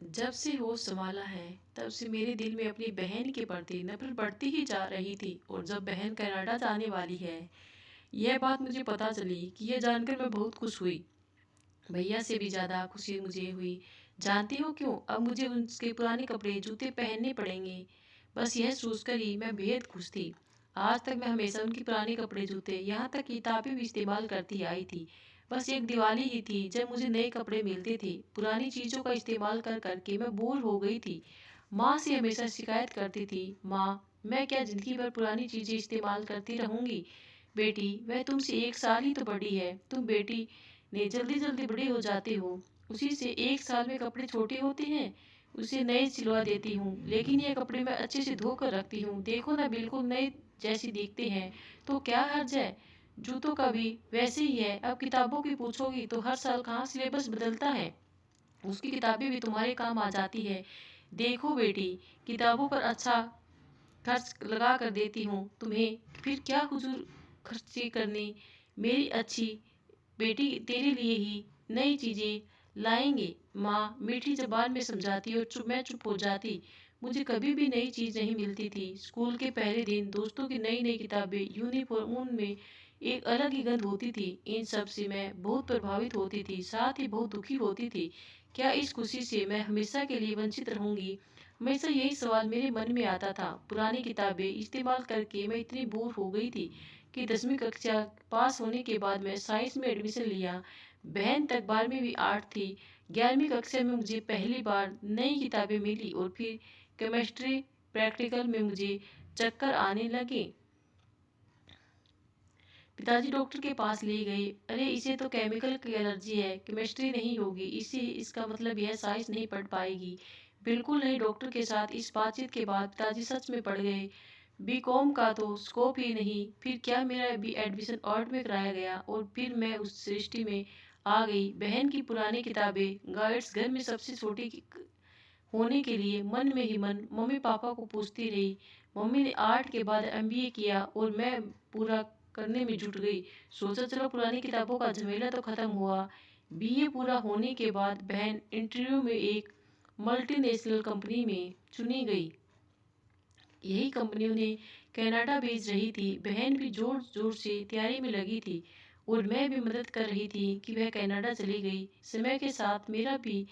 जब से होश संभाला है तब से मेरे दिल में अपनी बहन के प्रति नफरत बढ़ती ही जा रही थी। और जब बहन कनाडा जाने वाली है यह बात मुझे पता चली कि यह जानकर मैं बहुत खुश हुई। भैया से भी ज़्यादा खुशी मुझे हुई। जानती हो क्यों? अब मुझे उसके पुराने कपड़े जूते पहनने पड़ेंगे। बस यह सोचकर ही मैं बेहद खुश थी। आज तक मैं हमेशा उनके पुराने कपड़े जूते यहाँ तक किताबें भी इस्तेमाल करती आई थी। बस एक दिवाली ही थी जब मुझे नए कपड़े मिलते थे। पुरानी चीज़ों का इस्तेमाल कर करके मैं बोर हो गई थी। माँ से हमेशा शिकायत करती थी, माँ मैं क्या ज़िंदगी भर पुरानी चीज़ें इस्तेमाल करती रहूँगी? बेटी वह तुमसे 1 साल ही तो बड़ी है। तुम बेटी ने जल्दी जल्दी बड़े हो जाते हो। उसी से 1 साल में कपड़े छोटे होते हैं। उसे नए सिलवा देती हूँ, लेकिन ये कपड़े मैं अच्छे से धोकर रखती हूँ। देखो ना, बिल्कुल नए जैसे दिखते हैं। तो क्या हर्ज है? जूतों का भी वैसे ही है। अब किताबों की पूछोगी तो हर साल कहाँ सिलेबस बदलता है। उसकी किताबें भी तुम्हारे काम आ जाती है। देखो बेटी, किताबों पर अच्छा खर्च लगा कर देती हूँ तुम्हें, फिर क्या हुजूर खर्ची करनी। मेरी अच्छी बेटी तेरे लिए ही नई चीज़ें लाएंगे। माँ मीठी जबान में समझाती और मैं चुप हो जाती। मुझे कभी भी नई चीज़ नहीं मिलती थी। स्कूल के पहले दिन दोस्तों की नई नई किताबें, यूनिफॉर्म, उनमें एक अलग ही गंध होती थी। इन सब से मैं बहुत प्रभावित होती थी, साथ ही बहुत दुखी होती थी। क्या इस खुशी से मैं हमेशा के लिए वंचित रहूंगी? हमेशा यही सवाल मेरे मन में आता था। पुरानी किताबें इस्तेमाल करके मैं इतनी बोर हो गई थी कि 10वीं कक्षा पास होने के बाद मैं साइंस में एडमिशन लिया। बहन तक 12वीं भी आर्ट थी। 11वीं कक्षा में मुझे पहली बार नई किताबें मिली और फिर केमिस्ट्री प्रैक्टिकल में मुझे चक्कर आने लगे। पिताजी डॉक्टर के पास ले गए। अरे इसे तो केमिकल की एलर्जी है, केमिस्ट्री नहीं होगी इसे, इसका मतलब यह साइंस नहीं पढ़ पाएगी। बिल्कुल नहीं। डॉक्टर के साथ इस बातचीत के बाद पिताजी सच में पड़ गए। बीकॉम का तो स्कोप ही नहीं। फिर क्या मेरा भी एडमिशन आर्ट में कराया गया और फिर मैं उस सृष्टि में आ गई। बहन की पुरानी किताबें, गाइड्स, घर में सबसे छोटी होने के लिए मन में ही मन मम्मी पापा को पूछती रही। मम्मी ने आर्ट के बाद एमबीए किया और मैं पूरा करने में जुट गई। सोचा चलो पुरानी किताबों का झमेला तो खत्म हुआ। बीए पूरा होने के बाद बहन इंटरव्यू में एक मल्टीनेशनल कंपनी में चुनी गई। यही कंपनी उन्हें कनाडा भेज रही थी। बहन भी जोर जोर से तैयारी में लगी थी और मैं भी मदद कर रही थी कि वह कनाडा चली गई। समय के साथ मेरा भी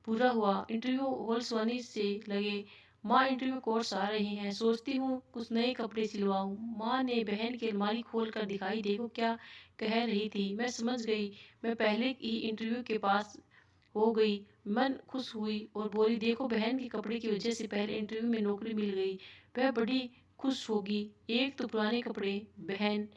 पूरा हुआ। इंटरव्यू हॉल्स आने से लगे। माँ इंटरव्यू कोर्स आ रही हैं, सोचती हूँ कुछ नए कपड़े सिलवाऊँ। माँ ने बहन की अलमारी खोल कर दिखाई, देखो क्या कह रही थी। मैं समझ गई, मैं पहले ही इंटरव्यू के पास हो गई। मन खुश हुई और बोली, देखो बहन के कपड़े की वजह से पहले इंटरव्यू में नौकरी मिल गई। वह बड़ी खुश होगी। एक तो पुराने कपड़े, बहन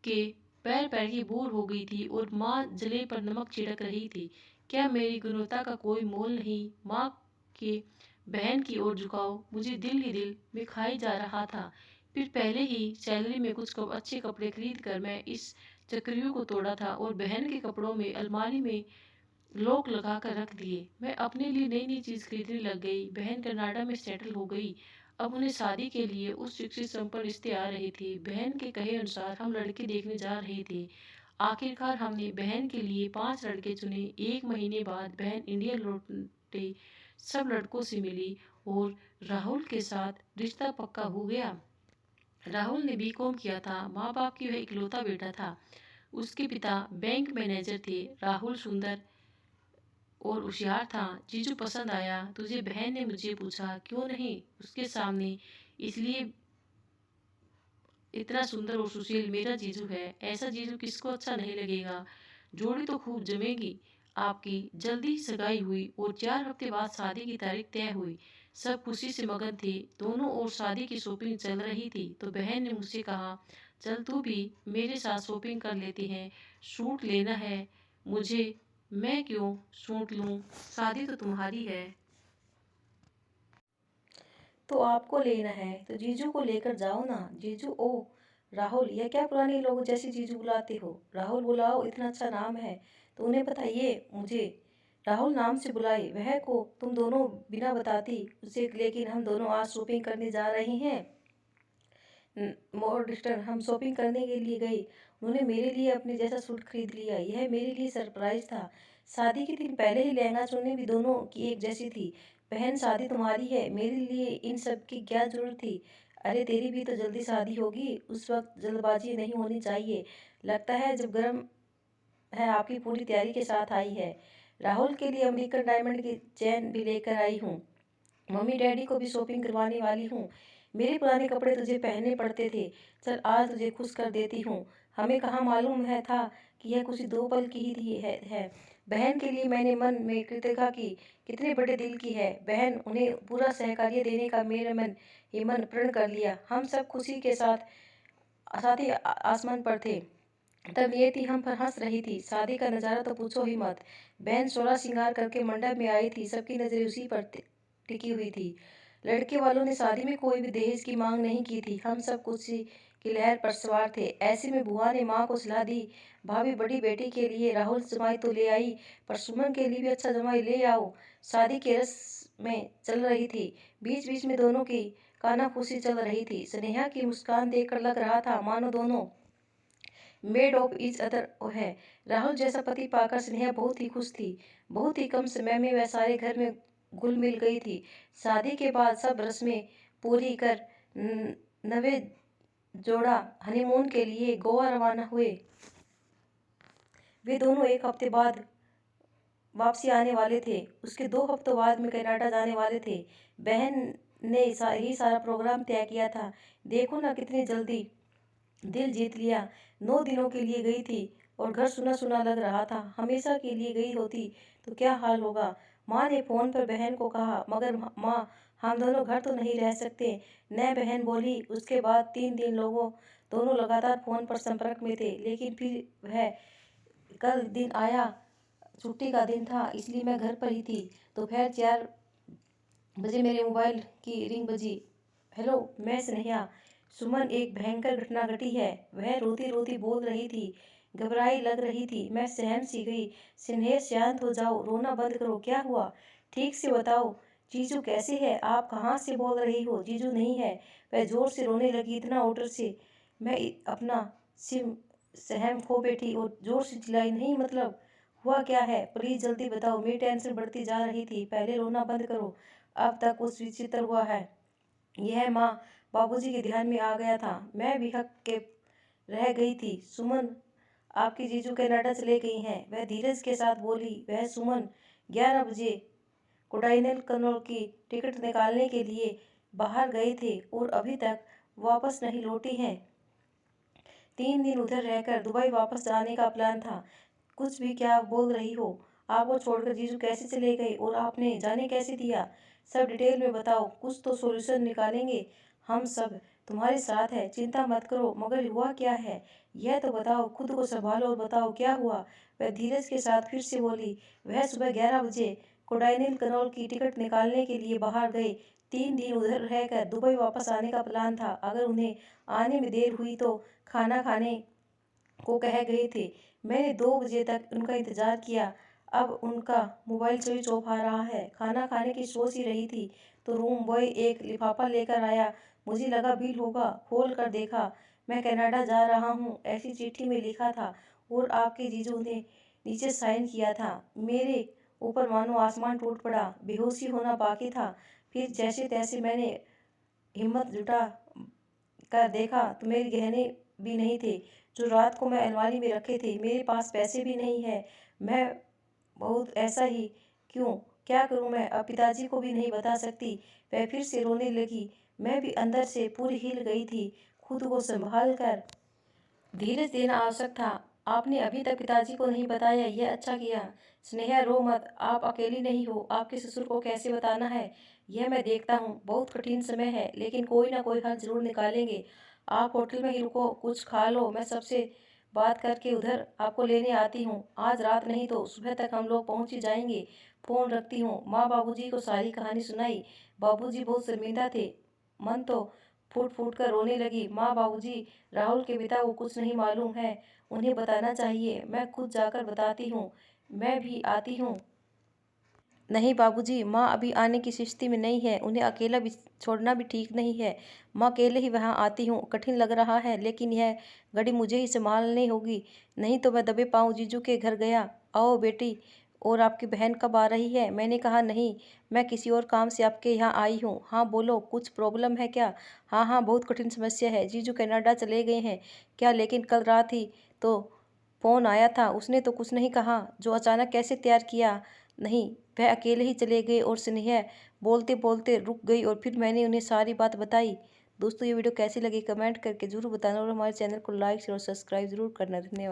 के पैर पैर की बोर हो गई थी और माँ जले पर नमक छिड़क रही थी। क्या मेरी गुणवत्ता का कोई मोल नहीं? माँ के बहन की ओर झुकाव मुझे दिल ही दिल में खाई जा रहा था। फिर पहले ही सैलरी में कुछ अच्छे कपड़े खरीद कर मैं इस चक्रव्यूह को तोड़ा था और बहन के कपड़ों में अलमारी में लोक लगा कर रख दिए। मैं अपने लिए नई नई चीज खरीदने लग गई। बहन कनाडा में सेटल हो गई। अब उन्हें शादी के लिए उस शिक्षित संपन्न रिश्ते आ रहे थे। बहन के कहे अनुसार हम लड़के देखने जा रहे थे। आखिरकार हमने बहन के लिए 5 लड़के चुने। 1 महीने बाद बहन इंडिया लौटे। सब लड़कों से मिली और राहुल के साथ रिश्ता पक्का हो गया। राहुल ने बीकॉम किया था। माँ बाप की वह इकलौता बेटा था। उसके पिता बैंक मैनेजर थे। राहुल सुंदर और होशियार था। जीजू पसंद आया तुझे? बहन ने मुझे पूछा। क्यों नहीं, उसके सामने इसलिए इतना सुंदर और सुशील मेरा जीजू है। ऐसा जीजू किसको अच्छा नहीं लगेगा। जोड़ी तो खूब जमेगी आपकी। जल्दी ही सगाई हुई और 4 हफ्ते बाद शादी की तारीख तय हुई। सब खुशी से मगन थे। दोनों ओर शादी की शॉपिंग चल रही थी तो बहन ने मुझसे कहा, चल तू भी मेरे साथ शॉपिंग कर लेते हैं। सूट लेना है मुझे। मैं क्यों सूट लूं, शादी तो तुम्हारी है। तो आपको लेना है तो जीजू को लेकर जाओ ना। जीजू, ओ राहुल, यह क्या पुराने लोगों जैसी जीजू बुलाते हो? राहुल बुलाओ, इतना अच्छा नाम है तो उन्हें बताइए मुझे। राहुल नाम से बुलाए। वह को तुम दोनों बिना बताती उसे, लेकिन हम दोनों आज शॉपिंग करने जा रहे हैं। मॉडस्टर, हम शॉपिंग करने के लिए गए। उन्होंने मेरे लिए अपने जैसा सूट खरीद लिया। यह मेरे लिए सरप्राइज था। शादी के दिन पहले ही लहंगा चुन्नी भी दोनों की एक जैसी थी। बहन, शादी तुम्हारी है, मेरे लिए इन सब की क्या जरूरत थी? अरे तेरी भी तो जल्दी शादी होगी, उस वक्त जल्दबाजी नहीं होनी चाहिए। लगता है जब गर्म है आपकी पूरी तैयारी के साथ आई है। राहुल के लिए अमेरिकन डायमंड की चेन भी लेकर आई हूँ। मम्मी डैडी को भी शॉपिंग करवाने वाली हूँ। मेरे पुराने कपड़े तुझे पहनने पड़ते थे, चल आज तुझे खुश कर देती हूँ। हमें कहाँ मालूम है था कि यह कुछ 2 पल की ही थी है। बहन के लिए मैंने मन में कृतज्ञता की, कितने बड़े दिल की है बहन, उन्हें पूरा सहकार्य देने का मेरे मन ही मन प्रण कर लिया। हम सब खुशी के साथ साथ ही आसमान पर थे। तब नियति हम पर हंस रही थी। शादी का नजारा तो पूछो ही मत। बहन सोलह श्रृंगार करके मंडप में आई थी, सबकी नजरें उसी पर टिकी हुई थी। लड़के वालों ने शादी में कोई भी दहेज की मांग नहीं की थी। हम सब खुशी की लहर पर सवार थे। ऐसे में बुआ ने माँ को सलाह दी, भाभी बड़ी बेटी के लिए राहुल जमाई तो ले आई, पर सुमन के लिए भी अच्छा जमाई ले आओ। शादी के रस में चल रही थी। बीच बीच में दोनों की कानाफूसी चल रही थी। स्नेहा की मुस्कान देखकर लग रहा था मानो दोनों मेड ऑफ ईच अदर है। राहुल जैसा पति पाकर स्नेहा बहुत ही खुश थी। बहुत ही कम समय में वह सारे घर में घुल मिल गई थी। शादी के बाद सब रस्में पूरी कर नवे जोड़ा हनीमून के लिए गोवा रवाना हुए। वे दोनों एक हफ्ते बाद वापसी आने वाले थे। उसके 2 हफ्तों बाद में कनाडा जाने वाले थे। बहन ने ही सारा प्रोग्राम तय किया था। देखो ना कितनी जल्दी दिल जीत लिया। 9 दिनों के लिए गई थी और घर सुना सुना लग रहा था। हमेशा के लिए गई होती तो क्या हाल होगा। माँ ने फोन पर बहन को कहा, मगर माँ हम दोनों घर तो नहीं रह सकते न, बहन बोली। उसके बाद 3 दिन लोगों दोनों लगातार फोन पर संपर्क में थे। लेकिन फिर वह कल दिन आया। छुट्टी का दिन था, इसलिए मैं घर पर ही थी। दोपहर 4 बजे मेरे मोबाइल की रिंग बजी। हेलो, मैं स्नेहा। सुमन, एक भयंकर घटना घटी है। वह रोती रोती बोल रही थी, घबराई लग रही थी। मैं सहम सी गई। स्नेहा शांत हो जाओ, रोना बंद करो। क्या हुआ, ठीक से बताओ। जीजू कैसे है? आप कहाँ से बोल रही हो? जीजू नहीं है। वह जोर से रोने लगी, इतना ऑर्डर से मैं अपना सिम सहम खो बैठी और जोर से चिल्लाई, नहीं मतलब हुआ क्या है? प्लीज जल्दी बताओ। मेरी टेंशन बढ़ती जा रही थी। पहले रोना बंद करो, अब तक कुछ विचित्र हुआ है। यह माँ बाबूजी के ध्यान में आ गया था। मैं भी हक के रह गई थी। सुमन, आपकी जीजू कनाडा चले गई हैं, वह धीरज के साथ बोली। वह सुमन 11 बजे कोडाइनल कनौल की टिकट निकालने के लिए बाहर गए थे और अभी तक वापस नहीं लौटे हैं। 3 दिन उधर रहकर दुबई वापस जाने का प्लान था। कुछ भी क्या बोल रही हो? आपको छोड़कर जीजू कैसे चले गए और आपने जाने कैसे दिया? सब डिटेल में बताओ, कुछ तो सॉल्यूशन निकालेंगे। हम सब तुम्हारे साथ है, चिंता मत करो। मगर हुआ क्या है यह तो बताओ, खुद को संभालो और बताओ क्या हुआ। वह धीरज के साथ फिर से बोली। वह सुबह 11 बजे कोडाइनल कनौल की टिकट निकालने के लिए बाहर गए। 3 दिन उधर रहकर दुबई वापस आने का प्लान था। अगर उन्हें आने में देर हुई तो खाना खाने को कह गए थे। मैंने 2 बजे तक उनका इंतजार किया। अब उनका मोबाइल स्विच ऑफ आ रहा है। खाना खाने की सोच ही रही थी तो रूम बॉय एक लिफाफा लेकर आया। मुझे लगा बिल होगा, खोल कर देखा। मैं कनाडा जा रहा हूँ ऐसी चिट्ठी में लिखा था और आपके जीजू ने नीचे साइन किया था। मेरे ऊपर मानो आसमान टूट पड़ा। बेहोशी होना बाकी था। फिर जैसे तैसे मैंने हिम्मत जुटा कर देखा तो मेरे गहने भी नहीं थे जो रात को मैं अलमारी में रखे थे। मेरे पास पैसे भी नहीं है। मैं बहुत ऐसा ही क्यों, क्या करूं मैं? अब पिताजी को भी नहीं बता सकती। वह फिर से रोने लगी। मैं भी अंदर से पूरी हिल गई थी। खुद को संभाल कर धीरज देना आवश्यक था। आपने अभी तक पिताजी को नहीं बताया, यह अच्छा किया। स्नेहा रो मत, आप अकेली नहीं हो। आपके ससुर को कैसे बताना है यह मैं देखता हूँ। बहुत कठिन समय है लेकिन कोई ना कोई हल जरूर निकालेंगे। आप होटल में ही रुको, कुछ खा लो। मैं सबसे बात करके उधर आपको लेने आती हूँ। आज रात नहीं तो सुबह तक हम लोग पहुँच ही जाएंगे। फोन रखती हूँ। माँ बाबूजी को सारी कहानी सुनाई। बाबूजी बहुत शर्मिंदा थे। मन तो फूट फूट कर रोने लगी। माँ बाबूजी, राहुल के पिता को कुछ नहीं मालूम है, उन्हें बताना चाहिए। मैं खुद जाकर बताती हूँ। मैं भी आती हूँ। नहीं बाबूजी, माँ अभी आने की स्थिति में नहीं है। उन्हें अकेला भी छोड़ना भी ठीक नहीं है। माँ अकेले ही वहाँ आती हूँ। कठिन लग रहा है लेकिन यह घड़ी मुझे ही संभालनी होगी, नहीं तो मैं दबे पाँव जीजू के घर गया। आओ बेटी, और आपकी बहन कब आ रही है? मैंने कहा नहीं, मैं किसी और काम से आपके यहाँ आई हूँ। हाँ बोलो, कुछ प्रॉब्लम है क्या? हाँ हाँ, बहुत कठिन समस्या है। जीजू कनाडा चले गए हैं क्या? लेकिन कल रात ही तो फ़ोन आया था, उसने तो कुछ नहीं कहा। जो अचानक कैसे तैयार किया? नहीं, वह अकेले ही चले गए और स्नेहा बोलते बोलते रुक गई और फिर मैंने उन्हें सारी बात बताई। दोस्तों, ये वीडियो कैसी लगी कमेंट करके ज़रूर बताना और हमारे चैनल को लाइक शेयर और सब्सक्राइब ज़रूर करना। धन्यवाद।